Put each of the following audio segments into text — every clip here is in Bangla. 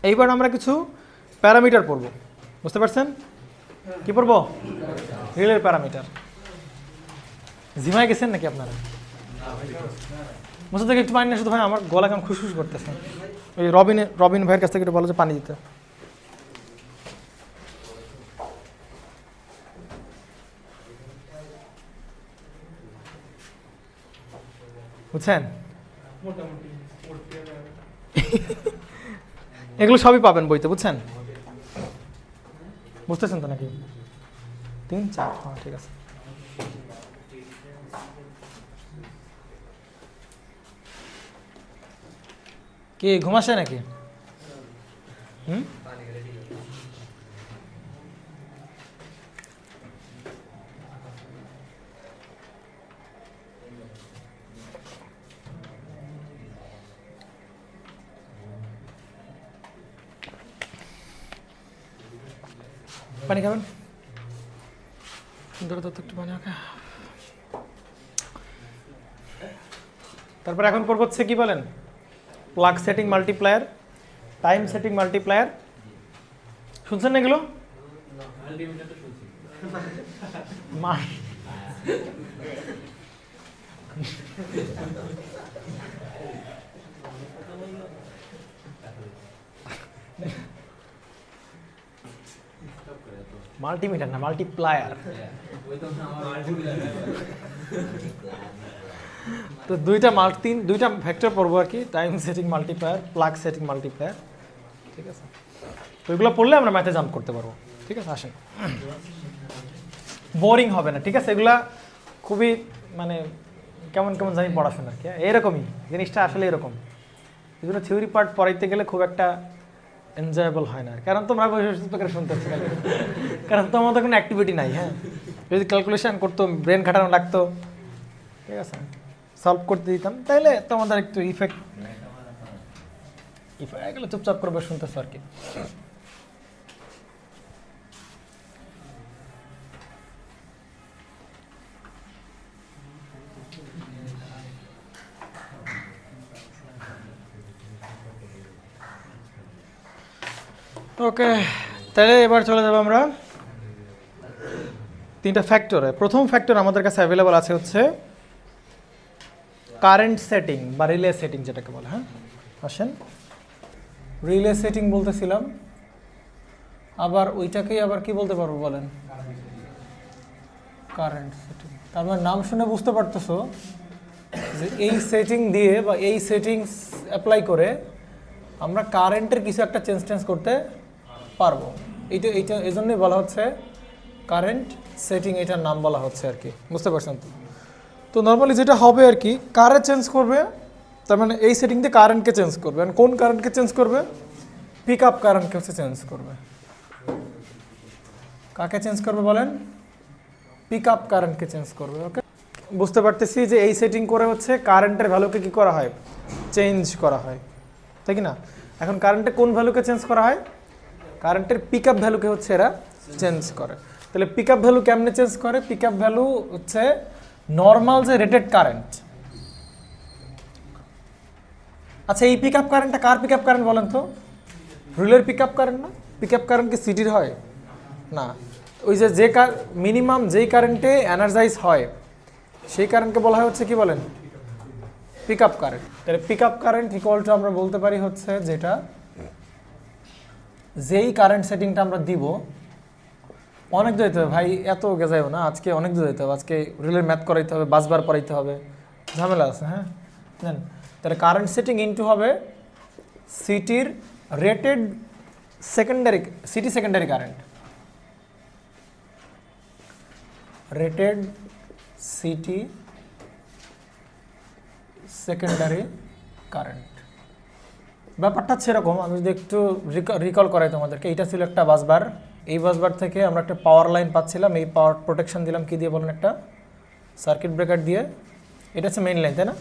এইবার আমরা কিছু প্যারামিটার পড়ব, বুঝতে পারছেন? কি পড়ব? রিলের প্যারামিটার। জিমায় গেছেন নাকি আপনারা? মুসা থেকে একটু পানি না, শুধু ভাই আমার গলা কেমন খুশখুশ করতেছে। ওই রবিন ভাইয়ের কাছ থেকে একটু বলো যে পানি দিতে। বুঝছেন? এগুলো সবই পাবেন বইতে, বুঝছেন? বুঝতেছেন তো নাকি? 3 4, হ্যাঁ ঠিক আছে। কি ঘুমাসে নাকি? পানি খাবেন? একটু পানি। তারপর এখন পড়ব হচ্ছে কি বলেন, plug setting multiplier, time setting multiplier. শুনছেন না এগুলো? মাল্টিমিটার না, মাল্টিপ্লায়ার। তো দুইটা ভেক্টর পড়বো আর কি, time setting multiplier, plug setting multiplier, ঠিক আছে? তো এগুলো পড়লে আমরা ম্যাথে জাম্প করতে পারবো, ঠিক আছে? আসেন, বোরিং হবে না, ঠিক আছে? এগুলা খুবই মানে কেমন কেমন জানি পড়াশোনা আর কি, এরকমই জিনিসটা আসলে এরকম। এই জন্য থিওরি পার্ট পড়াইতে গেলে খুব একটা এনজয়েবল হয় না, কারণ তোমরা শুনতেছি, কারণ তোমাদের কোনো অ্যাক্টিভিটি নাই। হ্যাঁ, যদি ক্যালকুলেশন করতো, ব্রেন খাটানো লাগতো, ঠিক আছে, সলভ করতে দিতাম, তাহলে তোমাদের একটু ইফেক্ট এগুলো চুপচাপ করবে শুনতেছো আর কি। ওকে, তাহলে এবার চলে যাবো আমরা 3টা ফ্যাক্টরে। প্রথম ফ্যাক্টর আমাদের কাছে অ্যাভেলেবল আছে হচ্ছে কারেন্ট সেটিং বা রিলে সেটিং যেটাকে বলে। হ্যাঁ, আসেন, রিলে সেটিং বলতেছিলাম, আবার ওইটাকেই আবার কি বলতে পারবো বলেন? Current setting. তার মানে নাম শুনে বুঝতে পারতেছো যে এই সেটিং দিয়ে বা এই সেটিংস অ্যাপ্লাই করে আমরা কারেন্টের কিছু একটা চেঞ্জ করতে পারবো। এইটা এই জন্যই বলা হচ্ছে কারেন্ট সেটিং, এটার নাম বলা হচ্ছে আর কি, বুঝতে পারছেন তো? তো নর্মালি যেটা হবে আর কি, কারে চেঞ্জ করবে, তার মানে এই সেটিং দিয়ে কারেন্টকে চেঞ্জ করবে। কোন কারেন্টকে চেঞ্জ করবে? পিক আপ কারেন্টকে হচ্ছে চেঞ্জ করবে। কাকে চেঞ্জ করবে বলেন? পিক আপ কারেন্টকে চেঞ্জ করবে। ওকে, বুঝতে পারতেছি যে এই সেটিং করে হচ্ছে কারেন্টের ভ্যালুকে কি করা হয়? চেঞ্জ করা হয়, তাই কি না? এখন কারেন্টের কোন ভ্যালুকে চেঞ্জ করা হয়? কারেন্টের পিক আপ ভ্যালুকে হচ্ছে এরা চেঞ্জ করে। তাহলে পিক আপ ভ্যালু কেমনে চেঞ্জ করে? পিক আপ ভ্যালু হচ্ছে নর্মাল যে রেটেড কারেন্ট। আচ্ছা, এই পিক আপ কারেন্টটা কার পিক আপ কারেন্ট বলেন তো? রিলের পিক আপ কারেন্ট না? পিক আপ কারেন্ট কি সিটির হয় না? ওই যে মিনিমাম যেই কারেন্টে এনার্জাইজ হয় সেই কারেন্টকে বলা হয় হচ্ছে কি বলেন? Pick up current. তাহলে pick up current equal to আমরা বলতে পারি হচ্ছে যেটা যেই কারেন্ট সেটিংটা আমরা দিব, অনেক দূর যেতে হবে ভাই, এত গেজাইও না, আজকে অনেক দূর যেতে হবে, আজকে রিলের ম্যাথ করাইতে হবে, বাসবার পড়াইতে হবে, ঝামেলা আছে। হ্যাঁ, জান, তাহলে কারেন্ট সেটিং ইনটু হবে সিটির rated secondary current, rated city secondary current. ব্যাপারটা সেরকম, আমি যদি একটু রিকল করাই তোমাদেরকে, এইটা ছিল একটা বাসবার, এই বাসবার থেকে আমরা একটা পাওয়ার লাইন পাচ্ছিলাম, এই পাওয়ার প্রোটেকশন দিলাম কি দিয়ে বলেন? একটা সার্কিট ব্রেকার দিয়ে। এটা হচ্ছে মেইন লাইন, তাই না?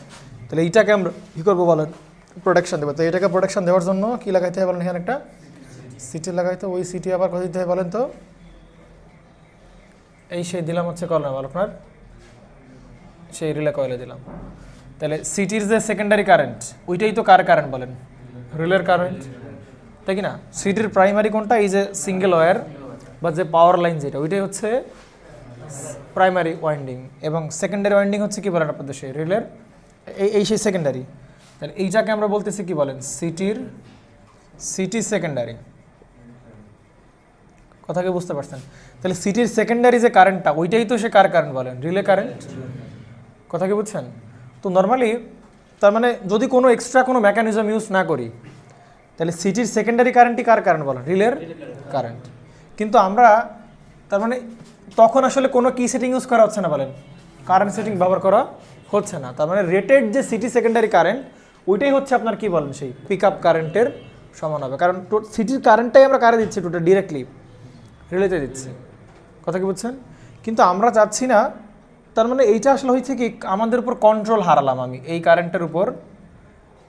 তাহলে এইটাকে আমরা কী করবো বলেন? প্রোটেকশন দেবো। তো এটাকে প্রোটেকশন দেওয়ার জন্য কী লাগাইতে হয় বলেন? এখানে একটা সিটি লাগাইতে, ওই সিটি আবার কত দিতে হয় বলেন তো? এই সেই দিলাম হচ্ছে কলম আপনার, সেই রিলে কয়েলে দিলাম। তাহলে সিটির যে সেকেন্ডারি কারেন্ট, ওইটাই তো কার কারেন্ট বলেন? রিলের কারেন্ট। তাই কি না? সিটির প্রাইমারি কোনটা? এই যে সিঙ্গেল ওয়্যার বা যে পাওয়ার লাইন যেটা, ওইটাই হচ্ছে প্রাইমারি ওয়াইন্ডিং, এবং সেকেন্ডারি ওয়াইন্ডিং হচ্ছে কি বলেন আপনাদের সেই রিলের এই সেই সেকেন্ডারি। তাহলে এইটাকে আমরা বলতেছি কি বলেন? City secondary. কথা কি বুঝতে পারছেন? তাহলে সিটির সেকেন্ডারি যে কারেন্টটা, ওইটাই তো সে কার কারেন্ট বলেন? Relay current. কথা কি বুঝছেন? তো নর্মালি তার মানে যদি কোনো এক্সট্রা কোনো মেকানিজম ইউজ না করি, তাহলে সিটির সেকেন্ডারি কারেন্টই কার কারেন্ট বলেন? রিলের কারেন্ট। কিন্তু আমরা তার মানে তখন আসলে কোনো কি সেটিং ইউজ করা হচ্ছে না বলেন? কারেন্ট সেটিং ব্যবহার করা হচ্ছে না। তার মানে রেটেড যে সিটি সেকেন্ডারি কারেন্ট, ওইটাই হচ্ছে আপনার কি বলেন? সেই পিক আপ কারেন্টের সমান হবে। কারণ সিটির কারেন্টটাই আমরা কারে দিচ্ছি? টোটাল ডিরেক্টলি রিলেতে দিচ্ছি। কথা কি বুঝছেন? কিন্তু আমরা চাচ্ছি না। তার মানে এইটা আসলে হয়েছে কি, আমাদের উপর কন্ট্রোল হারালাম আমি এই কারেন্টের উপর।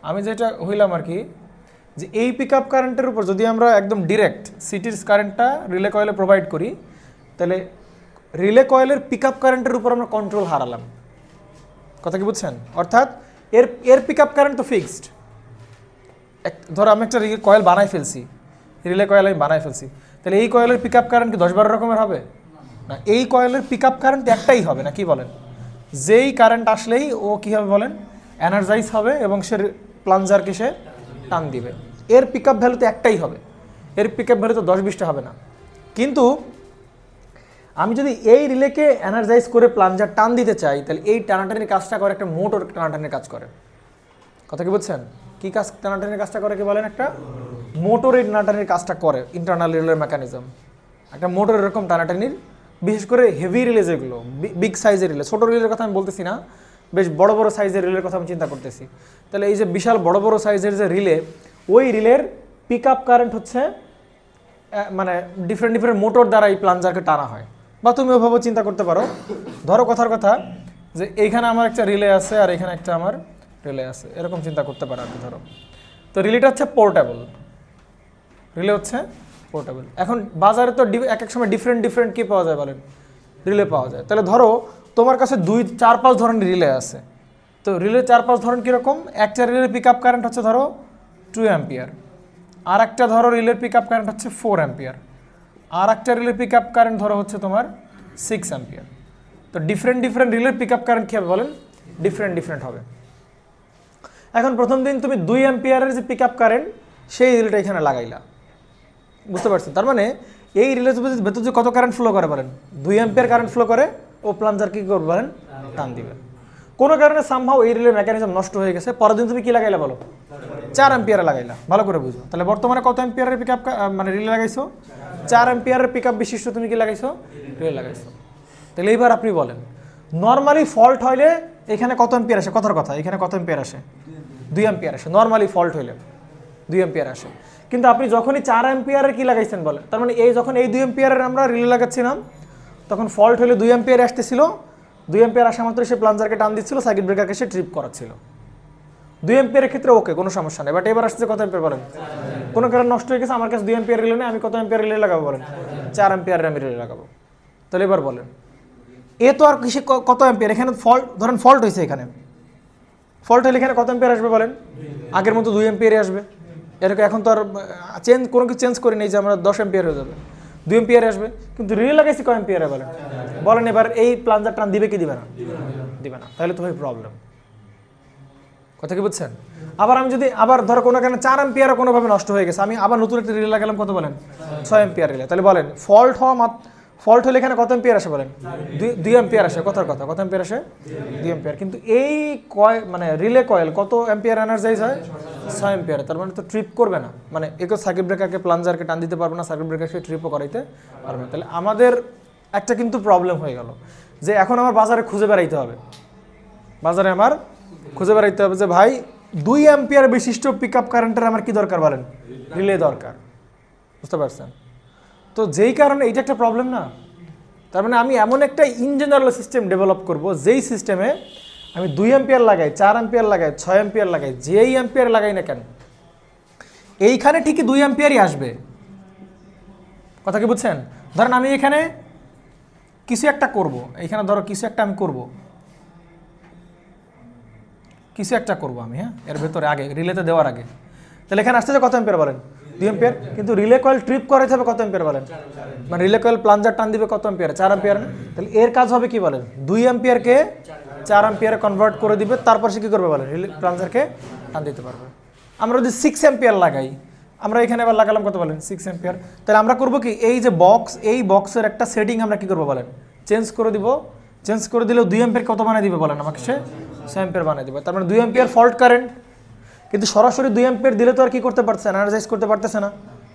আমি যেটা হইলাম আর কি, যে এই পিক আপ কারেন্টের উপর যদি আমরা একদম ডিরেক্ট সিটির কারেন্টটা রিলে কয়েলে প্রোভাইড করি, তাহলে রিলে কয়েলের পিক আপ কারেন্টের উপর আমরা কন্ট্রোল হারালাম। কথা কি বুঝছেন? অর্থাৎ এর পিক আপ কারেন্ট তো ফিক্সড। ধরো আমি একটা কয়েল বানাই ফেলছি, রিলে কয়েল আমি বানাই ফেলছি, তাহলে এই কয়েলের পিক আপ কারেন্ট কি 10-12 রকমের হবে না? এই কয়েলের পিক আপ কারেন্ট একটাই হবে না, কি বলেন? যেই কারেন্ট আসলেই ও কী হবে বলেন? এনার্জাইজ হবে এবং সে প্লাঞ্জারকে সে টান দিবে। এর পিক আপ ভ্যালু তো একটাই হবে, এর পিক আপ ভ্যালু তো 10-20টা হবে না। কিন্তু আমি যদি এই রিলেকে এনার্জাইজ করে প্লাঞ্জার টান দিতে চাই, তাহলে এই টানাটানির কাজটা করে একটা মোটর টানাটানির কাজ করে। কথা কি বুঝছেন? কী কাজ টানাটানির কাজটা করে কি বলেন? একটা মোটর এই টানাটানির কাজটা করে, ইন্টারনাল রিলের মেকানিজম। একটা মোটর এরকম টানাটানির, বিশেষ করে হেভি রিলে যেগুলো, বিগ সাইজের রিলে, ছোটো রিলের কথা আমি বলতেছি না, বেশ বড় বড় সাইজের রিলের কথা আমি চিন্তা করতেছি। তাহলে এই যে বিশাল বড় বড় সাইজের যে রিলে, ওই রিলের পিক আপ কারেন্ট হচ্ছে মানে ডিফারেন্ট মোটর দ্বারা এই প্লাঞ্জারকে টানা হয়। বা তুমি ওইভাবে চিন্তা করতে পারো, ধরো কথার কথা যে এইখানে আমার একটা রিলে আছে আর এখানে একটা আমার রিলে আছে, এরকম চিন্তা করতে পারো আর কি। ধরো তো রিলেটা হচ্ছে পোর্টেবল, রিলে হচ্ছে পোর্টেবল। এখন বাজারে তো এক সময় ডিফারেন্ট কী পাওয়া যায় বলেন? রিলে পাওয়া যায়। তাহলে ধরো তোমার কাছে 2-4-5 ধরনের রিলে আছে। তো রিলে 4-5 ধরনের কীরকম? একটা রিলের পিক আপ কারেন্ট হচ্ছে ধরো 2 অ্যাম্পিয়ার, আর একটা ধরো রিলের পিক আপ কারেন্ট হচ্ছে 4 অ্যাম্পিয়ার, আর একটা রিলের পিক আপ কারেন্ট ধরো হচ্ছে তোমার 6 অ্যাম্পিয়ার। তো ডিফারেন্ট রিলের পিক আপ কারেন্ট কী হবে বলেন? ডিফারেন্ট হবে। এখন প্রথম দিন তুমি 2 অ্যাম্পিয়ারের যে পিক আপ কারেন্ট, সেই রিলেটা এখানে লাগাইলা, বুঝতে পারছেন? তার মানে এই রিলের ভেতর যে কত কারেন্ট ফ্লো করে বলেন? 2 অ্যাম্পিয়ার কারেন্ট ফ্লো করে, ও প্লাঞ্জার কী করবে বলেন? টান দিবে। কোনো কারণে সামহাও এই রিলের মেকানিজম নষ্ট হয়ে গেছে, পরের দিন তুমি কী লাগাইলা বলো? 4 অ্যাম্পিয়ারে লাগাইলা। ভালো করে বুঝো। তাহলে বর্তমানে কত অ্যাম্পিয়ারের পিক আপ মানে রিলে লাগাইছো? 4 অ্যাম্পিয়ারের পিক আপ বিশিষ্ট তুমি কি লাগাইছো? রিলে লাগাইছো। তাহলে এইবার আপনি বলেন, নর্মালি ফল্ট হইলে এখানে কত অ্যাম্পিয়ার আসে? কথার কথা, এখানে কত অ্যাম্পিয়ার আসে? 2 অ্যাম্পিয়ার আসে। নর্মালি ফল্ট হইলে 2 অ্যাম্পিয়ার আসে। কিন্তু আপনি যখনই 4 অ্যাম্পিয়ারের কি লাগাইছেন বলেন? তার মানে যখন এই 2 অ্যাম্পিয়ারের আমরা রিলে লাগাচ্ছিলাম, তখন ফল্ট হলে 2 অ্যাম্পিয়ারে আসতেছিল, 2 অ্যাম্পিয়ার আসা মাত্র সে প্লাঞ্জারকে টান দিচ্ছিল, সার্কিট ব্রেকারকে সে ট্রিপ করাচ্ছিল। 2 অ্যাম্পিয়ারের ক্ষেত্রে ওকে, কোনো সমস্যা নেই। বাট এবার আসছে কত অ্যাম্পিয়ার বলেন? কোনো কারণে নষ্ট হয়ে গেছে, আমার কাছে 2 অ্যাম্পিয়ার রিলে নেই, আমি কত অ্যাম্পিয়ার রিলে লাগাবো বলেন? 4 অ্যাম্পিয়ারের আমি রিলে লাগাবো। তাহলে এবার বলেন, এ তো আর কিসে কত অ্যাম্পিয়ার? এখানে ফল্ট, ধরেন ফল্ট হয়েছে, এখানে ফল্ট হলে এখানে কত অ্যাম্পিয়ার আসবে বলেন? আগের মতো 2 অ্যাম্পিয়ারে আসবে। এরকম এখন তো আর কোনো কিছু চেঞ্জ করে নেই যে আমরা 10 অ্যাম্পিয়ার হয়ে যাবে, 2 অ্যাম্পিয়ারে আসবে। কিন্তু রিলে লাগাইছি কয় অ্যাম্পিয়ারে বলেন? এবার এই প্লাঞ্জার টান দিবে কি দিবে না? দিবে না। তাহলে তো ভাই প্রবলেম। কথা কি বুঝছেন? আবার আমি যদি ধরো কোনো কারণে 4 অ্যাম্পিয়ারও কোনোভাবে নষ্ট হয়ে গেছে, আমি আবার নতুন একটা রিলে লাগালাম, কত বলেন? 6 অ্যাম্পিয়ার রিলে। তাহলে বলেন ফল্ট হলে এখানে কত অ্যাম্পিয়ার আসে বলেন? 2 অ্যাম্পিয়ার আসে। কথার কথা, কত অ্যাম্পিয়ার আসে? 2 অ্যাম্পিয়ার। কিন্তু এই মানে রিলে কয়েল কত অ্যাম্পিয়ার এনার্জাইজ হয়? 6 অ্যাম্পিয়ার। তার মানে তো ট্রিপ করবে না, মানে একে সার্কিট ব্রেকারকে প্লাঞ্জারকে টান দিতে পারবে না, সার্কিট ব্রেকারকে ট্রিপও করাইতে পারবে না। তাহলে আমাদের একটা কিন্তু প্রবলেম হয়ে গেল, যে এখন আমার বাজারে খুঁজে বেড়াইতে হবে, যে ভাই 2 অ্যাম্পিয়ার বিশিষ্ট পিক আপ কারেন্টের আমার কি দরকার বলেন? রিলে দরকার। বুঝতে পারছেন? তো যেই কারণে এইটা একটা প্রবলেম না। তার মানে আমি এমন একটা ইন জেনারেল সিস্টেম ডেভেলপ করব, যেই সিস্টেমে আমি 2 অ্যাম্পিয়ার লাগাই, 4 অ্যাম্পিয়ার লাগাই, 6 অ্যাম্পিয়ার লাগাই, যেই অ্যাম্পিয়ার লাগাই না কেন, এইখানে ঠিকই 2 অ্যাম্পিয়ারই আসবে। কথা কি বুঝছেন? ধরেন আমি এখানে কিছু একটা করব, এইখানে ধরো কিছু একটা আমি করব, আমি, হ্যাঁ, এর ভেতরে আগে রিলেতে দেওয়ার আগে, তাহলে এখানে আসতেছে কত অ্যাম্পিয়ার বলেন? 2 অ্যাম্পিয়ার, কিন্তু রিলে কয়েল ট্রিপ করাইতে হবে কত অ্যাম্পিয়ার বলেন? মানে রিলে কয়েল প্লাঞ্জার টান দিবে কত অ্যাম্পিয়ার? 4 অ্যাম্পিয়ার। তাহলে এর কাজ হবে কি বলেন? 2 অ্যাম্পিয়ারকে 4 অ্যাম্পিয়ারে কনভার্ট করে দিবে, তারপর সে কী করবে বলেন? রিলে প্লাঞ্জারকে টান দিতে পারবে। আমরা যদি 6 অ্যাম্পিয়ার লাগাই, আমরা এখানে এবার লাগালাম কত বলেন? 6 অ্যাম্পিয়ার। তাহলে আমরা করবো কি, এই যে বক্স, এই বক্সের একটা সেটিং আমরা কী করবো বলেন? চেঞ্জ করে দিব। চেঞ্জ করে দিলেও 2 অ্যাম্পিয়ার কত বানিয়ে দিবে বলেন আমাকে? সে 6 অ্যাম্পিয়ার বানিয়ে দিবে। তার মানে 2 অ্যাম্পিয়ার ফল্ট কারেন্ট, কিন্তু সরাসরি 2 অ্যাম্পিয়ার দিলে তো আর কি করতে পারছে? এনার্জাইজ করতে পারতেছে না।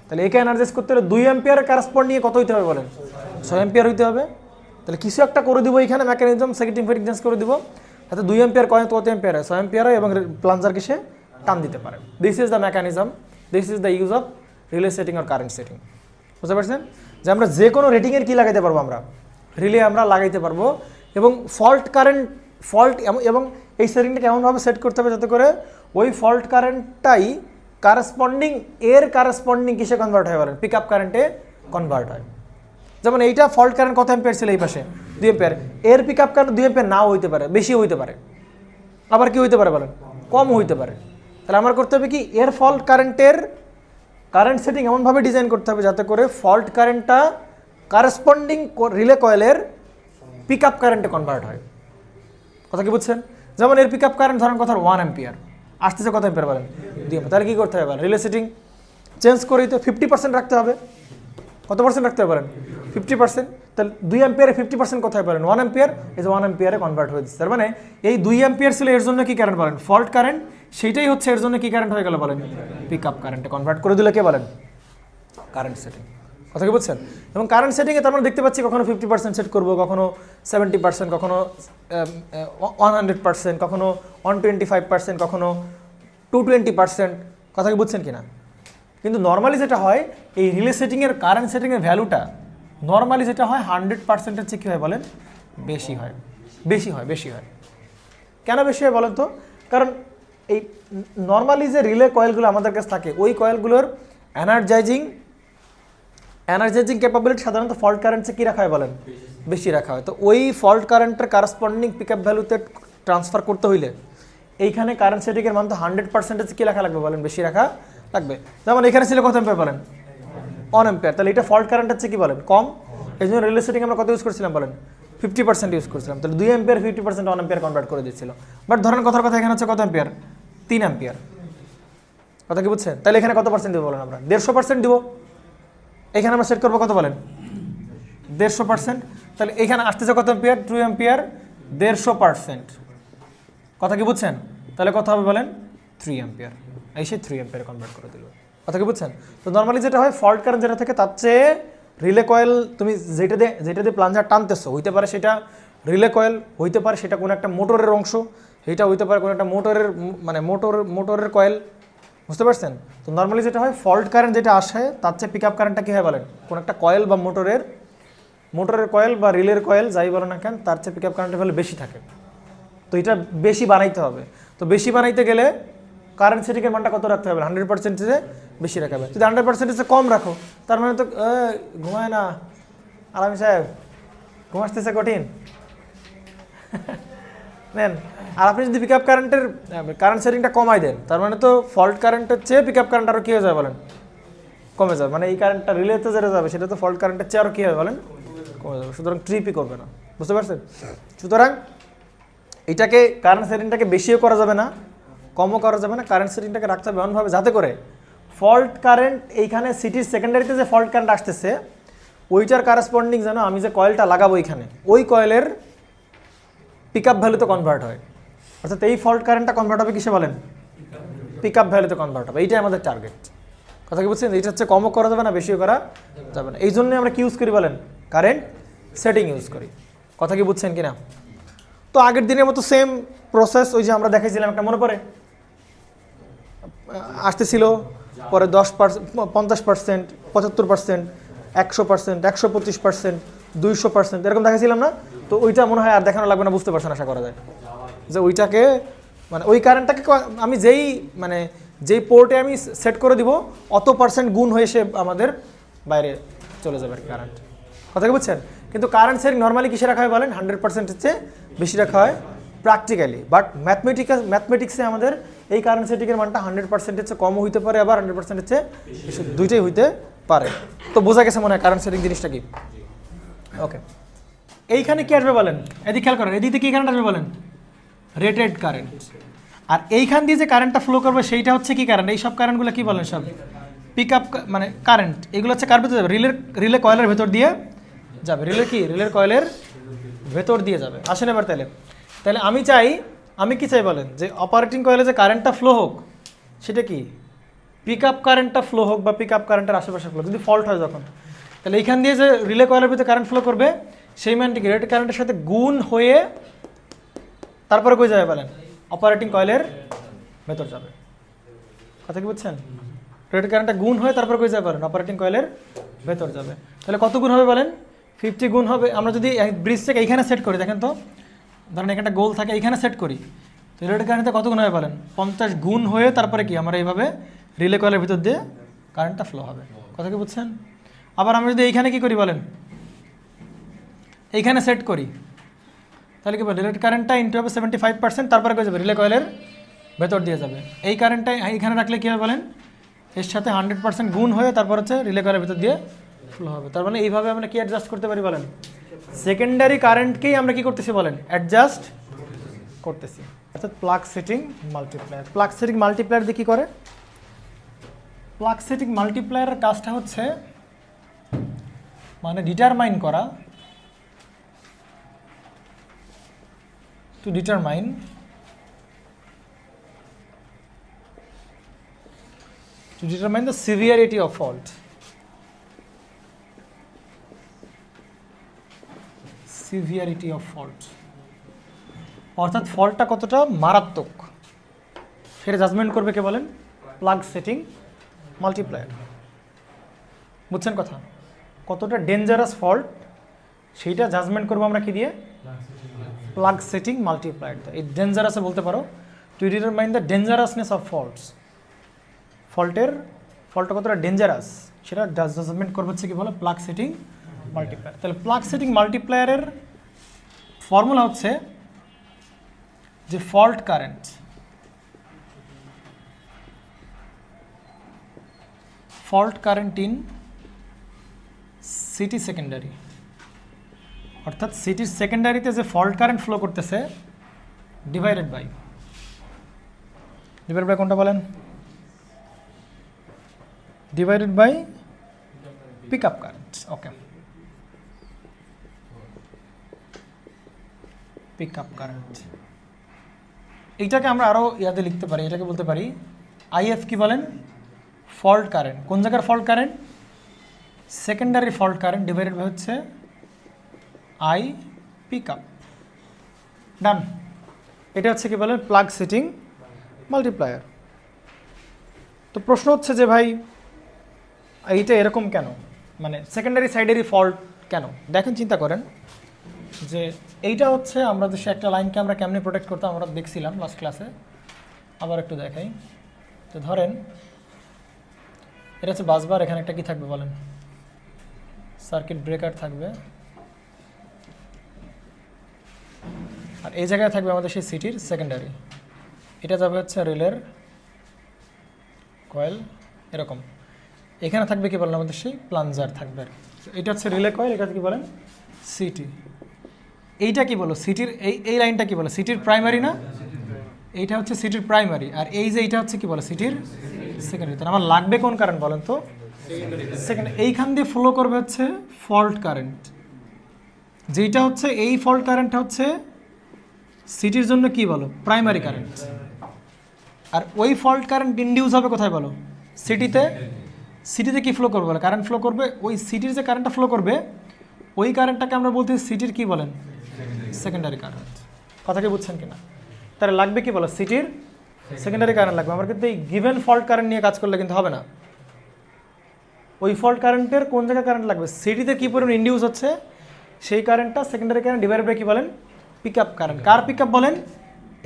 তাহলে একে এনার্জাইজ করতে হলে 2 অ্যাম্পিয়ারের কারেসপন্ডিংয়ে কত হইতে হবে বলেন? 6 অ্যাম্পিয়ার হইতে হবে। তাহলে কিছু একটা করে দিব এখানে, মেকানিজম সেকেন্ড ফিটিং চেঞ্জ করে দিব, তাতে 2 অ্যাম্পিয়ার কত অ্যাম্পিয়ার হয়? 6 অ্যাম্পিয়ার হয়, এবং প্লাঞ্জারকে সে টান দিতে পারে। This is the mechanism, this is the use of relay setting or current setting. বুঝতে পারছেন যে আমরা যে কোনো রেটিংয়ের কী লাগাইতে পারবো? আমরা রিলে আমরা লাগাইতে পারবো। এবং ফল্ট এবং এই সেটিংটাকে এমনভাবে সেট করতে হবে যাতে করে ওই ফল্ট কারেন্টটাই কারেসপন্ডিং কিসে কনভার্ট হয় বলেন? পিক আপ কারেন্টে কনভার্ট হয়। যেমন এইটা ফল্ট কারেন্ট কত অ্যাম্পিয়ার ছিল? এই পাশে 2 অ্যাম্পিয়ার। এর পিক আপ কারেন্ট 2 অ্যাম্পিয়ার নাও হইতে পারে, বেশি হইতে পারে, আবার কি হইতে পারে বলেন? কম হইতে পারে। তাহলে আমার করতে হবে কি, এর ফল্ট কারেন্টের কারেন্ট সেটিং এমনভাবে ডিজাইন করতে হবে যাতে করে ফল্ট কারেন্টটা কারেসপন্ডিং রিলে কয়েলের পিক আপ কারেন্টে কনভার্ট হয়। কথা কি বুঝছেন? যেমন এর পিক আপ কারেন্ট ধরেন কথা 1 অ্যাম্পিয়ার, আসতেছে কত অ্যাম্পিয়ার বলেন? 2 অ্যাম্পিয়ার। তাহলে কী করতে হবে? রিলে সেটিং চেঞ্জ করে দিতে 50% রাখতে হবে। কত পার্সেন্ট রাখতে হবে বলেন? 50%। তাহলে 2 অ্যাম্পিয়ারে 50% কোথায় বলেন? 1 অ্যাম্পিয়ার। এই যে 1 অ্যাম্পিয়ারে কনভার্ট হয়ে দিচ্ছে। তার মানে এই 2 অ্যাম্পিয়ার ছিল এর জন্য কি কারেন্ট বলেন? Fault current. সেইটাই হচ্ছে এর জন্য কি কারেন্ট হয়ে গেল বলেন? পিক আপ কারেন্টে কনভার্ট করে দিলে কে বলেন? Current setting. কথা কি বুঝছেন? এবং কারেন্ট সেটিংয়ে তার মানে দেখতে পাচ্ছি কখনো 50% সেট করবো, কখনো 70%, কখনো 100%, কখনো 125%, কখনো 220%। কথা কি বুঝছেন কিনা? কিন্তু নর্মালি যেটা হয়, এই রিলে সেটিংয়ের কারেন্ট সেটিংয়ের ভ্যালুটা নর্মালি যেটা হয় 100%-এর চেয়ে কী হয় বলেন? বেশি হয়। কেন বেশি হয় বলেন তো? কারণ এই নর্মালি যে রিলে কয়েলগুলো আমাদের কাছে থাকে, ওই কয়েলগুলোর এনার্জাইজিং ক্যাপাবিলিটি সাধারণত ফল্ট কারেন্টে কী রাখা হয় বলেন? বেশি রাখা হয়। তো ওই ফল্ট কারেন্টের কারেসপন্ডিং পিক আপ ভ্যালুতে ট্রান্সফার করতে হইলে এইখানে কারেন্ট সেটিংয়ের মান তো 100%-এর কী রাখা লাগবে বলেন? বেশি রাখা লাগবে। যেমন এখানে ছিল কত অ্যাম্পিয়ার বলেন? 1 অ্যাম্পিয়ার। তাহলে এটা ফল্ট কারেন্টের চেয়ে কী বলেন? কম। এই জন্য রিলে সেটিং আমরা কত ইউজ করছিলাম বলেন? 50% ইউজ করছিলাম। তাহলে 2 অ্যাম্পিয়ার 50% 1 অ্যাম্পিয়ার কনভার্ট করে দিচ্ছিল। বাট ধরেন কথার কথা এখানে হচ্ছে কত অ্যাম্পিয়ার? 3 অ্যাম্পিয়ার। কথা কি বুঝছেন? তাহলে এখানে কত পার্সেন্ট দেবো বলেন? আমরা 150% দিব। এখানে আমরা সেট করবো কত বলেন? 150%। তাহলে এখানে আসতেছে কত অ্যাম্পিয়ার? 2 অ্যাম্পিয়ার, 150%। কথা কি বুঝছেন? তাহলে কত হবে বলেন? 3 অ্যাম্পিয়ার। এই সে 3 অ্যাম্পিয়ারে কনভার্ট করে দিল। কথা কি বুঝছেন? তো নর্মালি যেটা হয়, ফল্ট কারেন্ট যেটা থাকে তার চেয়ে রিলে কয়েল তুমি যেটা দিয়ে প্লাঞ্জার টানতেছো, হইতে পারে সেটা রিলে কয়েল, হইতে পারে সেটা কোনো একটা মোটরের অংশ, এটা হইতে পারে কোনো একটা মোটরের কয়েল। বুঝতে পারছেন? তো নর্মালি যেটা হয়, ফল্ট কারেন্ট যেটা আসে তার চেয়ে পিক আপ কারেন্টটা কী হয় বলেন? কোনো একটা কয়েল বা মোটরের কয়েল বা রিলের কয়েল যাই বলো না কেন, তার চেয়ে পিক আপ কারেন্টের ভ্যালু বেশি থাকে। তো এটা বেশি বানাইতে হবে। তো বেশি বানাইতে গেলে কারেন্ট সেটিংয়ের মানটা কত রাখতে হবে? 100%-এ বেশি রাখা হবে। যদি 100%-এ কম রাখো, তার মানে তো ঘুমায় না আলামী সাহেব, ঘুম আসতেছে কঠিন নেন। আর আপনি যদি পিক আপ কারেন্ট সেটিংটা কমাই দেন, তার মানে তো ফল্ট কারেন্টের চেয়ে পিক আপ কারেন্ট আরও কী হয়ে যাবে বলেন? কমে যাবে। মানে এই কারেন্টটা রিলেতে যেটা যাবে সেটা তো ফল্ট কারেন্টের চেয়ে আরও কী হবে বলেন? কমে যাবে। সুতরাং ট্রিপই করবে না। বুঝতে পারছেন? সুতরাং এটাকে কারেন্ট সেটিংটাকে বেশিও করা যাবে না, কমও করা যাবে না। কারেন্ট সেটিংটাকে রাখতে হবে এমনভাবে যাতে করে ফল্ট কারেন্ট এইখানে সিটির সেকেন্ডারিতে যে ফল্ট কারেন্ট আসতেছে ওইটার কারেসপন্ডিং যেন আমি যে কয়েলটা লাগাবো এখানে, ওই কয়েলের পিক আপ ভ্যালুতে কনভার্ট হয়। অর্থাৎ এই ফল্ট কারেন্টটা কনভার্ট হবে কিসে বলেন? পিক আপ ভ্যালুতে কনভার্ট হবে। এইটাই আমাদের টার্গেট। কথা কি বুঝছেন? এইটা হচ্ছে কমও করা যাবে না, বেশিও করা যাবে না। এই জন্যই আমরা কি ইউজ করি বলেন? কারেন্ট সেটিং ইউজ করি। কথা কি বুঝছেন কিনা? তো আগের দিনের মতো সেম প্রসেস, ওই যে আমরা দেখাইছিলাম একটা, মনে পড়ে? আসতেছিল, পরে 10%, 50%, 75%, 100%, 125%, 200%, এরকম দেখাইছিলাম না? তো ওইটা মনে হয় আর দেখানো লাগবে না, বুঝতে পারছেন আশা করা যায় যে ওইটাকে মানে ওই কারেন্টটাকে আমি যেই পোর্টে আমি সেট করে দিব অত পার্সেন্ট গুণ হয়ে সে আমাদের বাইরে চলে যাবে কারেন্ট। কথা কি বুঝছেন? কিন্তু কারেন্ট সেটিং নর্মালি কিসে রাখা হয় বলেন? 100%-এর চেয়ে বেশি রাখা হয় প্র্যাকটিক্যালি, বাট ম্যাথমেটিক্সে আমাদের এই কারেন্ট সেটিংয়ের মানটা 100% কমও হইতে পারে, আবার 100% দুইটাই হইতে পারে। তো বোঝা গেছে মনে হয় কারেন্ট সেটিং জিনিসটা কি। ওকে, এইখানে কি আসবে বলেন, এদিকে খেয়াল করেন, এদিকে কি কারেন্ট আসবে বলেন, রেটেড কারেন্ট। আর এইখান দিয়ে যে কারেন্টটা ফ্লো করবে সেইটা হচ্ছে কি কারেন্ট, এই সব কারেন্টগুলো কি বলেন, সব পিক আপ মানে কারেন্ট। এগুলো হচ্ছে কার ভেতর যাবে, রিলে কয়েলের ভেতর দিয়ে যাবে। রিলের কয়েলের ভেতর দিয়ে যাবে। আসেন এবার তাহলে আমি কি চাই বলেন, যে অপারেটিং কয়েলে যে কারেন্টটা ফ্লো হোক সেটা কি পিক আপ কারেন্টটা ফ্লো হোক, বা পিক আপ কারেন্টের আশেপাশে ফ্লো, যদি ফল্ট হয় যখন, তাহলে এইখান দিয়ে যে রিলে কয়েলের ভিতরে কারেন্ট ফ্লো করবে সেই মানটি কি রেটেড কারেন্টের সাথে গুণ হয়ে তারপরে কই যাবে বলেন, অপারেটিং কয়েলের ভেতর যাবে। কথা কি বুঝছেন, রেটেড কারেন্টটা গুণ হয়ে তারপরে কই যাবে বলেন, অপারেটিং কয়েলের ভেতর যাবে। তাহলে কত গুণ হবে বলেন, 50 গুণ হবে। আমরা যদি ব্রিজ থেকে এইখানে সেট করি, দেখেন তো, ধরেন এখানে গোল থাকে, এইখানে সেট করি, তো রেটেড কারেন্টে কত গুণ হবে বলেন, 50 গুণ হয়ে তারপরে কি আমরা এইভাবে রিলে কয়েলের ভিতর দিয়ে কারেন্টটা ফ্লো হবে। কথা কি বুঝছেন। আবার আমরা যদি এইখানে কি করি বলেন, এইখানে সেট করি, তাহলে কি বলে রেটেড কারেন্টটা ইনটু হবে 75%, তারপরে কী যাবে, রিলে কয়েলের ভেতর দিয়ে যাবে। এই কারেন্টটা এইখানে রাখলে কী হবে বলেন, এর সাথে 100% গুণ হয়ে তারপর হচ্ছে রিলে কয়েলের ভেতর দিয়ে ফ্লো হবে। তার মানে এইভাবে আমরা কি অ্যাডজাস্ট করতে পারি বলেন, সেকেন্ডারি কারেন্টকেই আমরা কি করতেছি বলেন, অ্যাডজাস্ট করতেছি। অর্থাৎ plug setting multiplier. Plug setting multiplier দিয়ে কী করে, প্লাগ সেটিং মাল্টিপ্লায়ারের কাজটা হচ্ছে মানে ডিটারমাইন করা, to determine the severity of fault. Severity of fault অর্থাৎ ফল্টটা কতটা মারাত্মক সেটা জাজমেন্ট করবে কে বলেন, প্লাগ সেটিং মাল্টিপ্লায়ার। বুঝছেন কথা, কতটা ডেঞ্জারাস ফল্ট সেইটা জাজমেন্ট করবো আমরা কি দিয়ে, প্লাগ সেটিং মাল্টিপ্লায়ার। এই ডেঞ্জারাসে বলতে পারো to determine the dangerousness of faults, ফল্টটা কতটা ডেঞ্জারাস সেটা জাজমেন্ট করবে হচ্ছে কি বলে প্লাগ সেটিং মাল্টিপ্লায়ার। তাহলে প্লাগ সেটিং মাল্টিপ্লায়ারের ফর্মুলা হচ্ছে যে fault current in CT secondary, অর্থাৎ সিটির সেকেন্ডারিতে যে ফল্ট কারেন্ট ফ্লো করতেছে ডিভাইডেড বাই কোনটা বলেন, divided by pick up current. Okay, pick up current এইটাকে আমরা আরও ইয়াতে লিখতে পারি, এটাকে বলতে পারি আইএফ কি বলেন, ফল্ট কারেন্ট। কোন জায়গার fault current, secondary fault current divided by হচ্ছে আই পিক আপ। ডান, এটা হচ্ছে কি বলেন প্লাগ সেটিং মাল্টিপ্লায়ার। তো প্রশ্ন হচ্ছে যে ভাই এইটা এরকম কেন, মানে সেকেন্ডারি সাইডেরই ফল্ট কেন। দেখেন, চিন্তা করেন যে এইটা হচ্ছে আমরা দেশে একটা লাইনকে আমরা কেমনে প্রোটেক্ট করতাম আমরা দেখছিলাম লাস্ট ক্লাসে, আবার একটু দেখাই। তো ধরেন এটা হচ্ছে বাসবার, এখানে একটা কি থাকবে বলেন, সার্কিট ব্রেকার থাকবে, আর এই জায়গায় থাকবে আমাদের সেই সিটির সেকেন্ডারি। এটা যাবে হচ্ছে রিলের কয়েল এরকম, এখানে থাকবে কি বলেন আমাদের সেই প্লাঞ্জার থাকবে। এটা হচ্ছে রিলে কয়েল, এটা কি বলেন সিটি। এইটা কি বলো সিটির, এই লাইনটা কি বলে সিটির প্রাইমারি না, এইটা হচ্ছে সিটির প্রাইমারি, আর এই যে এইটা হচ্ছে কি বলে সিটির সেকেন্ডারি। তাহলে আমার লাগবে কোন কারেন্ট বলেন তো, সেকেন্ড। এইখান দিয়ে ফ্লো করবে হচ্ছে ফল্ট কারেন্ট, যেটা হচ্ছে এই ফল্ট কারেন্টটা হচ্ছে সিটির জন্য কি বলো প্রাইমারি কারেন্ট, আর ওই ফল্ট কারেন্ট ইনডিউস হবে কোথায় বলো, সিটিতে কি ফ্লো করবে বলে কারেন্ট ফ্লো করবে, ওই সিটির যে কারেন্টটা ফ্লো করবে ওই কারেন্টটাকে আমরা বলতে সিটির কি বলেন সেকেন্ডারি কারেন্ট। কথা কি বুঝছেন কিনা, তাহলে লাগবে কি বলো সিটির সেকেন্ডারি কারেন্ট লাগবে। আমার কিন্তু এই গিভেন ফল্ট কারেন্ট নিয়ে কাজ করলে কিন্তু হবে না, ওই ফল্ট কারেন্টের কোন জায়গায় কারেন্ট লাগবে, সিটিতে কি পরিমাণ ইনডিউস হচ্ছে সেই কারেন্টটা সেকেন্ডারি কারেন্ট ডিভাইড বাই কি বলেন পিক আপ কারেন্ট। কার পিক আপ বলেন,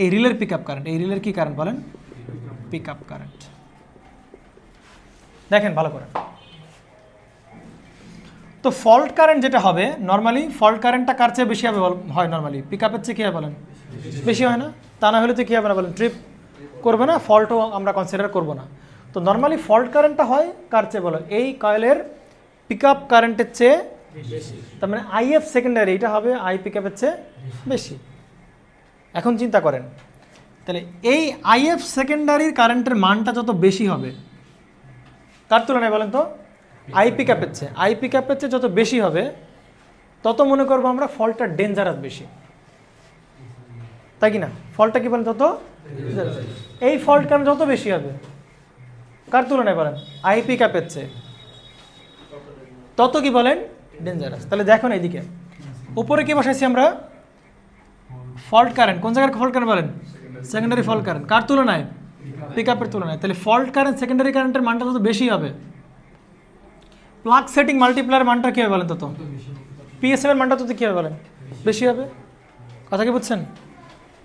এই রিলের পিক আপ কারেন্ট, এই রিলের কি কারেন্ট বলেন পিক আপ কারেন্ট। দেখেন ভালো করে, তো ফল্ট কারেন্ট যেটা হবে নর্মালি ফল্ট কারেন্টটা কার চেয়ে বেশি হবে হয় নর্মালি পিক আপের চেয়ে কী হয় বলেন বেশি হয় না, তা না হলে তো কী হবে না বলেন ট্রিপ করবে না, ফল্টও আমরা কনসিডার করবো না। তো নর্মালি ফল্ট কারেন্টটা হয় কার চেয়ে বলো এই কয়েলের পিক আপ কারেন্টের চেয়ে, তার মানে আইএফ সেকেন্ডারি এটা হবে আই পিক আপের চেয়ে বেশি। এখন চিন্তা করেন তাহলে এই আইএফ সেকেন্ডারির কারেন্টের মানটা যত বেশি হবে কার তুলনায় বলেন তো আই পিক আপের চেয়ে, আই পিক আপের চেয়ে যত বেশি হবে তত মনে করবো আমরা ফল্টটা ডেঞ্জারাস বেশি, তাই কি না? ফল্টটা কি বলেন তত এই ফল্ট কারেন্ট যত বেশি হবে কার তুলনায় বলেন আই পিক আপের চেয়ে তত কি বলেন ডেঞ্জারাস। তাহলে দেখুন এইদিকে উপরে কি বসাইছি আমরা ফল্ট কারেন্ট, কোন জায়গার ফল্ট কারেন্ট বলেন সেকেন্ডারি ফল্ট কারেন্ট কার তুলনায় পিক আপের তুলনায়। তাহলে ফল্ট কারেন্ট সেকেন্ডারি কারেন্টের মানটা তত বেশি হবে, প্লাগ সেটিং মাল্টিপ্লায়ার মানটা কী হবে বলেন তত, পিএসএম এর মানটা তত কী হবে বলেন বেশি হবে। কথা কি বুঝছেন?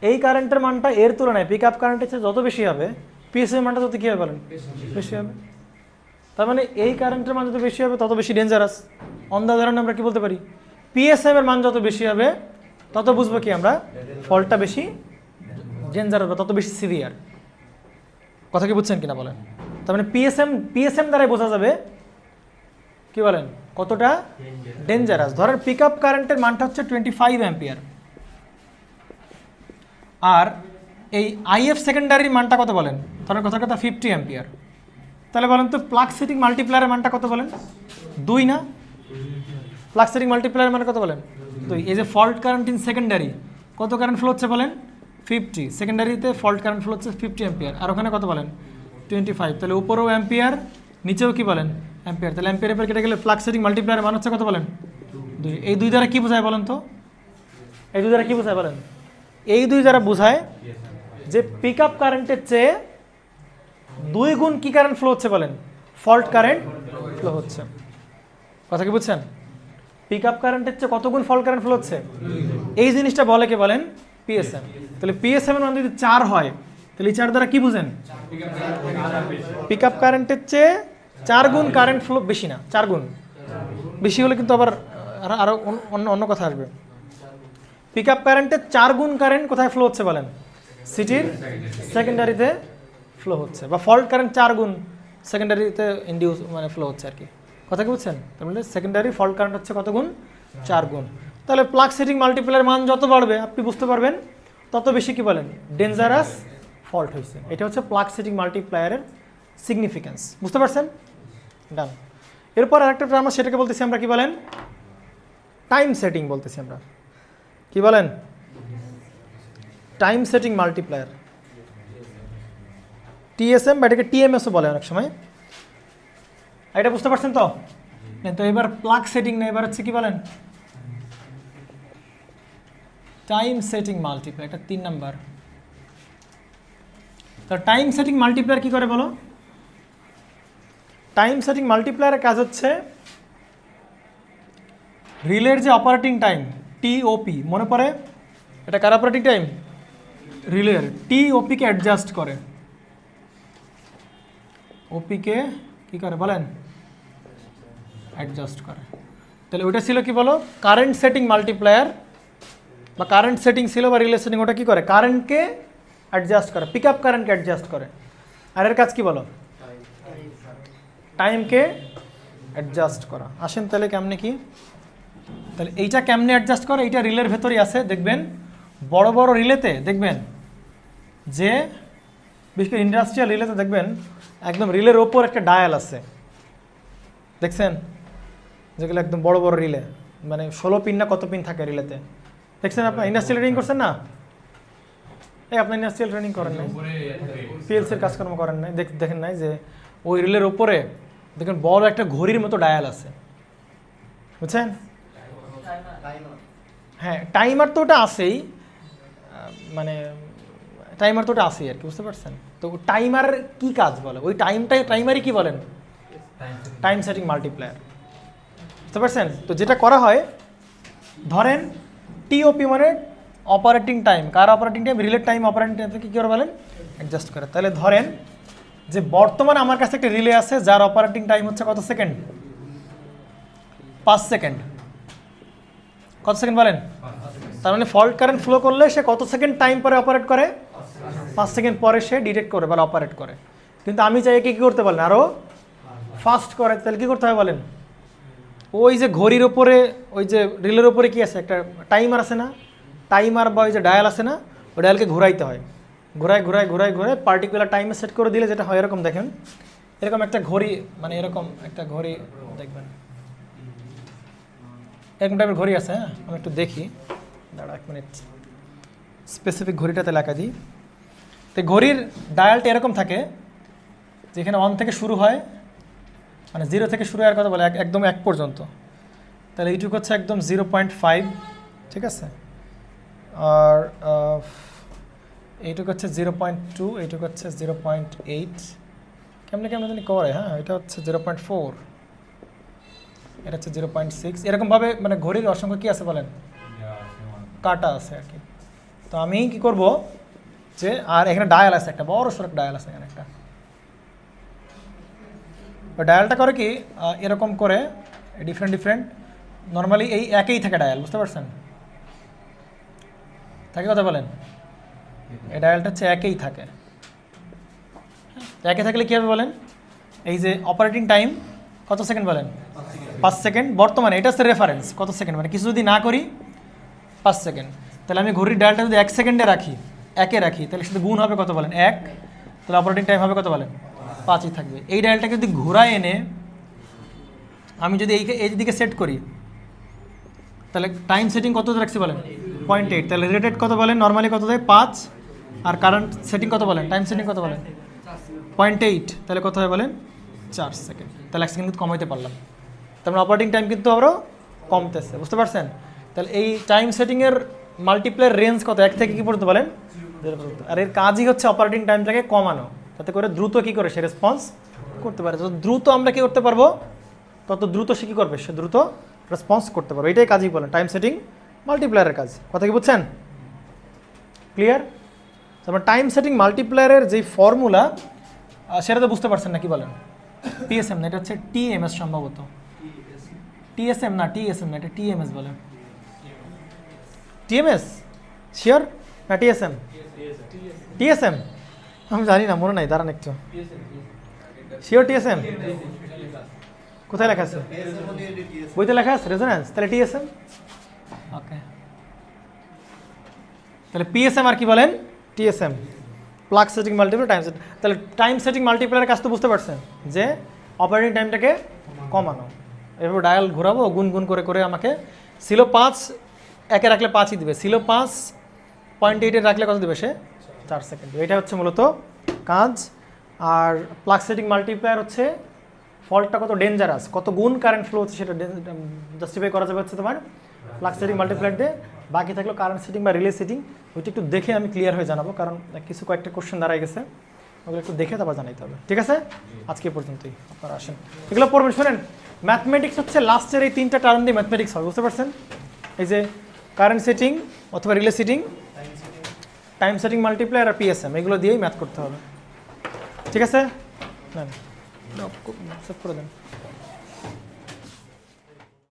এই কারেন্টের মানটা এর তুলনায় পিক আপ কারেন্টের চেয়ে যত বেশি হবে পিএসএম এর মানটা তত কী হবে বলেন বেশি হবে। তার মানে এই কারেন্টের মান যত বেশি হবে তত বেশি ডেঞ্জারাস। অন্য উদাহরণে আমরা কি বলতে পারি পিএসএম এর মান যত বেশি হবে তত বুঝবো কি আমরা ফল্টটা বেশি ডেঞ্জারাস বা তত বেশি সিভিয়ার। কথা কি বুঝছেন কিনা বলেন? তার মানে পিএসএম দ্বারাই বোঝা যাবে কি বলেন কতটা ডেঞ্জারাস। ধরেন পিক আপ কারেন্টের মানটা হচ্ছে 25 অ্যাম্পিয়ার আর এই আইএফ সেকেন্ডারির মানটা কত বলেন ধরেন কথা 50 অ্যাম্পিয়ার, তাহলে বলেন তো প্লাগ সেটিং মাল্টিপ্লায়ারের মানটা কত বলেন 2 না? প্লাগ সেটিং মাল্টিপ্লায়ারের মান কত বলেন 2। এই যে ফল্ট কারেন্ট ইন সেকেন্ডারি কত কারেন্ট ফ্লো হচ্ছে বলেন 50, সেকেন্ডারিতে ফল্ট কারেন্ট ফ্লো হচ্ছে 50 অ্যাম্পিয়ার আর ওখানে কত বলেন 25, তাহলে উপরেও অ্যাম্পিয়ার নিচেও কি বলেন অ্যাম্পিয়ার, তাহলে অ্যাম্পিয়ার কেটে গেলে প্লাগ সেটিং মাল্টিপ্লায়ারের মান হচ্ছে কত বলেন 2। এই 2 দ্বারা কি বোঝায় বলেন তো, এই 2 দ্বারা কি বোঝায় বলেন, এই 2 দ্বারা বোঝায় যে পিক আপ কারেন্টের চেয়ে 2 গুণ কি কারেন্ট ফ্লো হচ্ছে বলেন ফল্ট কারেন্ট ফ্লো হচ্ছে। কথা কি বুঝছেন? পিক আপ কারেন্টের চেয়ে কত গুণ ফল্ট কারেন্ট ফ্লো হচ্ছে এই জিনিসটা বলে কে বলেন পিএসএম। তাহলে পিএসএম এর মান যদি 4 হয় তাহলে এই 4 দ্বারা কি বুঝেন পিক আপ কারেন্টের চেয়ে 4 গুণ কারেন্ট ফ্লো বেশি না, 4 গুণ বেশি হলে কিন্তু আবার আরো অন্য কথা আসবে। পিক আপ কারেন্টের 4 গুণ কারেন্ট কোথায় ফ্লো হচ্ছে বলেন সিটির সেকেন্ডারিতে ফ্লো হচ্ছে, বা ফল্ট কারেন্ট 4 গুণ সেকেন্ডারিতে ইনডিউস মানে ফ্লো হচ্ছে আর কি। কথা কি বুঝছেন? তার মানে সেকেন্ডারি ফল্ট কারেন্ট হচ্ছে কত গুণ 4 গুণ। তাহলে প্লাগ সেটিং মাল্টিপ্লায়ার মান যত বাড়বে আপনি বুঝতে পারবেন তত বেশি কি বলেন ডেঞ্জারাস ফল্ট হয়েছে। এটা হচ্ছে প্লাগ সেটিং মাল্টিপ্লায়ারের সিগনিফিকেন্স, বুঝতে পারছেন? ডান। এরপর আরেকটা টার্ম সেটাকে বলতেছি আমরা কি বলেন টাইম সেটিং বলতেছি আমরা, কি বলেন টাইম সেটিং মাল্টিপ্লায়ার, টিএসএম বা এটাকে টিএমএসও বলে অনেক সময়। এটা বুঝতে পারছেন তো? তো এবার প্লাগ সেটিং না, এবার হচ্ছে কি বলেন টাইম সেটিং মাল্টিপ্লায়ার, এটা 3 নাম্বার। তো টাইম সেটিং মাল্টিপ্লায়ার কি করে বলো? টাইম সেটিং মাল্টিপ্লায়ারের কাজ হচ্ছে রিলের যে অপারেটিং টাইম টিওপি, মনে পড়ে এটা কার অপারেটিং টাইম রিলের, টিওপিকে অ্যাডজাস্ট করে, ওপিকে কি করে বলেন অ্যাডজাস্ট করে। তাহলে ওটা ছিল কি বলো কারেন্ট সেটিং মাল্টিপ্লায়ার বা কারেন্ট সেটিং ছিল বা রিলে সেটিং, ওটা কি করে কারেন্টকে অ্যাডজাস্ট করে, পিক আপ কারেন্টকে অ্যাডজাস্ট করে। আর এর কাজ কি বলো টাইমকে অ্যাডজাস্ট করা। আসেন তাহলে কেমনে কি, তাহলে এইটা কেমনে অ্যাডজাস্ট করে, এইটা রিলের ভেতরেই আছে। দেখবেন বড় বড় রিলেতে দেখবেন যে বিশেষ করে ইন্ডাস্ট্রিয়াল রিলেতে দেখবেন একদম রিলের ওপর একটা ডায়াল আছে, দেখছেন যেগুলো একদম বড় বড় রিলে, মানে 16 পিন না কত পিন থাকে রিলেতে, দেখছেন আপনার ইন্ডাস্ট্রিয়াল ট্রেনিং করছেন না? এই আপনার ইন্ডাস্ট্রিয়াল ট্রেনিং করেন নাই, পিএলসির কাজকর্ম করেন নাই, দেখেন নাই যে ওই রিলের ওপরে দেখেন বড় একটা ঘড়ির মতো ডায়াল আছে, বুঝছেন? হ্যাঁ টাইমার তো ওটা আছেই, মানে টাইমার তো ওটা আছেই আর কি, বুঝতে পারছেন? তো টাইমার কি কাজ বলে ওই টাইমারই কি বলেন টাইম সেটিং মাল্টিপ্লায়ার, বুঝতে পারছেন? তো যেটা করা হয় ধরেন টিওপি মানে অপারেটিং টাইম, কার অপারেটিং টাইম রিলের টাইম অপারেটিং টাইম কি করে বলেন অ্যাডজাস্ট করে। তাহলে ধরেন যে বর্তমানে আমার কাছে একটা রিলে আছে যার অপারেটিং টাইম হচ্ছে কত সেকেন্ড 5 সেকেন্ড। কত সেকেন্ড বলেন? তার মানে ফল্ট কারেন্ট ফ্লো করলে সে কত সেকেন্ড টাইম পরে অপারেট করে? 5 সেকেন্ড পরে সে ডিটেক্ট করে বা অপারেট করে। কিন্তু আমি চাই কি করতে বলেন আরও ফাস্ট করে, তাহলে কী করতে হবে বলেন? ওই যে ঘড়ির ওপরে ওই যে রিলের ওপরে কি আছে, একটা টাইমার আছে না, টাইমার বা ওই যে ডায়াল আছে না, ওই ডায়ালকে ঘুরাইতে হয়, ঘুরায় ঘুরায় ঘুরায় ঘুরায় পার্টিকুলার টাইমে সেট করে দিলে যেটা হয় এরকম দেখেন, এরকম একটা ঘড়ি, মানে এরকম একটা ঘড়ি দেখবেন, এরকম টাইপের ঘড়ি আছে। হ্যাঁ, আমি একটু দেখি, দাঁড়া 1 মিনিট, স্পেসিফিক ঘড়িটাতে লেখা দিই। তো ঘড়ির ডায়ালটা এরকম থাকে যেখানে 1 থেকে শুরু হয়, মানে 0 থেকে শুরু হওয়ার কথা বলে একদম 1 পর্যন্ত, তাহলে এইটুকু হচ্ছে একদম 0.5, ঠিক আছে, আর এইটুকু হচ্ছে 0.2, এইটুকু হচ্ছে 0.8, কেমনে কেমনে জানি করে। হ্যাঁ, এটা হচ্ছে 0.4, এটা হচ্ছে 0.6, এরকমভাবে মানে ঘড়ির অসংখ্য কী আছে বলেন, কাটা আছে আর কি। তো আমি কি করব যে, আর এখানে ডায়াল আছে, একটা বড় সড়ক ডায়াল আছে এখানে একটা। ডায়ালটা করে কি এরকম করে ডিফারেন্ট ডিফারেন্ট, নর্মালি এই একই থাকে ডায়াল, বুঝতে পারছেন? থাকে কথা বলেন, এই ডায়ালটা হচ্ছে একই থাকে। একে থাকলে কী হবে বলেন? এই যে অপারেটিং টাইম কত সেকেন্ড বলেন? 5 সেকেন্ড। বর্তমানে এটা হচ্ছে রেফারেন্স, কত সেকেন্ড, মানে কিছু যদি না করি 5 সেকেন্ড। তাহলে আমি ঘড়ির ডায়ালটা যদি 1 সেকেন্ডে রাখি, একে রাখি, তাহলে শুধু গুণ হবে কত বলেন? 1, তাহলে অপারেটিং টাইম হবে কত বলেন? 5ই থাকবে। এই ডায়ালটাকে যদি ঘোরায় এনে আমি যদি এই দিকে সেট করি, তাহলে টাইম সেটিং কত রাখছি বলেন? 0.8, তাহলে রেটেড কত বলেন? নর্মালি কত দেয়? 5, আর কারেন্ট সেটিং কত বলেন? টাইম সেটিং কত বলেন? 0.8, তাহলে কত হয় বলেন? 4 সেকেন্ড। তাহলে 1 সেকেন্ড কিন্তু কমাইতে পারলাম, তার মানে অপারেটিং টাইম কিন্তু আবারও কমতেছে, বুঝতে পারছেন? তাহলে এই টাইম সেটিংয়ের মাল্টিপ্লায়ার রেঞ্জ কত? 1 থেকে কী পর্যন্ত বলেন? 0 পর্যন্ত। আর এর কাজই হচ্ছে অপারেটিং টাইমটাকে কমানো, যাতে করে দ্রুত কী করে সে রেসপন্স করতে পারে। যত দ্রুত আমরা কী করতে পারবো, তত দ্রুত সে কী করবে? সে দ্রুত রেসপন্স করতে পারবে। এটাই কাজই বলেন টাইম সেটিং মাল্টিপ্লায়ারের কাজ। কথা কি বুঝছেন? ক্লিয়ার? তারপর টাইম সেটিং মাল্টিপ্লায়ারের যেই ফর্মুলা, সেটা তো বুঝতে পারছেন না, কি বলেন? পিএসএম না, এটা হচ্ছে টিএমএস সম্ভবত। টিএসএম না, টিএসএম না, এটা টিএমএস বলে। টিএমএস শিওর না টিএসএম? টিএসএম আমি জানি না, মনে নাই, দাঁড়ান একটু। Sure TSM? কোথায় লেখা আছে? বইতে লেখা আছে রেজোন্যান্স, তাহলে টিএসএম। ওকে, তাহলে পিএসএম আর কি বলেন? TSM, plug setting multiplier time setting. তাহলে টাইম সেটিং মাল্টিপ্লায়ারের কাজ তো বুঝতে পারছেন, যে অপারেটিং টাইমটাকে কমানো। এভাবে ডায়াল ঘোরাবো, গুন গুন করে করে আমাকে ছিল 5, একে রাখলে 5ই দেবে, ছিল 5.8 রাখলে কত দেবে সে? 4 সেকেন্ড। এটা হচ্ছে মূলত কাজ। আর প্লাগ সেটিং মাল্টিপ্লায়ার হচ্ছে ফল্টটা কত ডেঞ্জারাস, কত গুণ কারেন্ট ফ্লো হচ্ছে সেটা জাস্টিফাই করা যাবে হচ্ছে তোমার প্লাগ সেটিং মাল্টিপ্লায়ার দিয়ে। বাকি থাকলো কারেন্ট সেটিং বা রিলে সেটিং, ওইটা একটু দেখে আমি ক্লিয়ার হয়ে জানাবো, কারণ কিছু কয়েকটা কোশ্চেন দাঁড়ায় গেছে, ওগুলো একটু দেখে তারপর জানাইতে হবে। ঠিক আছে, আজকে পর্যন্তই, আপনারা আসেন, এগুলো পড়বেন। শোনেন, ম্যাথমেটিক্স হচ্ছে লাস্টের এই 3টা টার্ম দিয়ে ম্যাথমেটিক্স হবে, বুঝতে পারছেন? এই যে কারেন্ট সেটিং অথবা relay setting, time setting multiplier আর পিএসএম, এগুলো দিয়েই ম্যাথ করতে হবে। ঠিক আছে, সেভ করে দেন।